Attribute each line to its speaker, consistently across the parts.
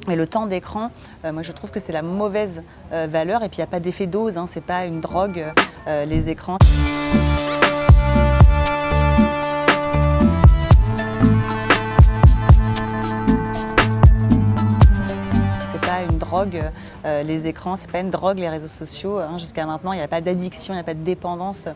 Speaker 1: Et le temps d'écran, moi je trouve que c'est la mauvaise valeur et puis il n'y a pas d'effet dose, hein, c'est pas une drogue, les écrans. C'est pas une drogue, les écrans, c'est pas une drogue, les réseaux sociaux, hein. Jusqu'à maintenant, il n'y a pas d'addiction, il n'y a pas de dépendance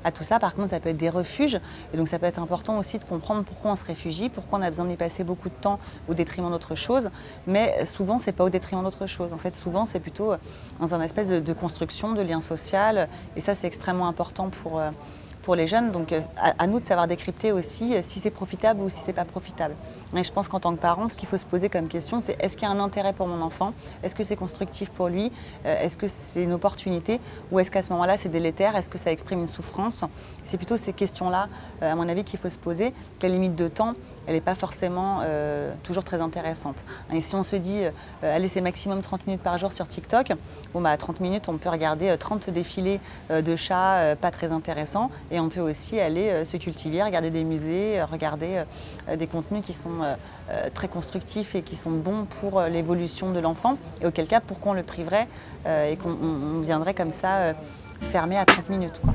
Speaker 1: à tout ça. Par contre, ça peut être des refuges. Et donc, ça peut être important aussi de comprendre pourquoi on se réfugie, pourquoi on a besoin d'y passer beaucoup de temps au détriment d'autre chose. Mais souvent, c'est pas au détriment d'autre chose. En fait, souvent, c'est plutôt dans un espèce de construction, de lien social. Et ça, c'est extrêmement important pour les jeunes. Donc à nous de savoir décrypter aussi si c'est profitable ou si c'est pas profitable. Et je pense qu'en tant que parent, ce qu'il faut se poser comme question, c'est est-ce qu'il y a un intérêt pour mon enfant? Est-ce que c'est constructif pour lui? Est-ce que c'est une opportunité? Ou est-ce qu'à ce moment-là, c'est délétère? Est-ce que ça exprime une souffrance? C'est plutôt ces questions-là, à mon avis, qu'il faut se poser. La limite de temps, elle n'est pas forcément toujours très intéressante. Et si on se dit, allez, c'est maximum 30 minutes par jour sur TikTok, bon, bah, à 30 minutes, on peut regarder 30 défilés de chats pas très intéressants. Et on peut aussi aller se cultiver, regarder des musées, regarder des contenus qui sont très constructifs et qui sont bons pour l'évolution de l'enfant. Et auquel cas, pourquoi on le priverait et qu'on viendrait comme ça fermer à 30 minutes, quoi.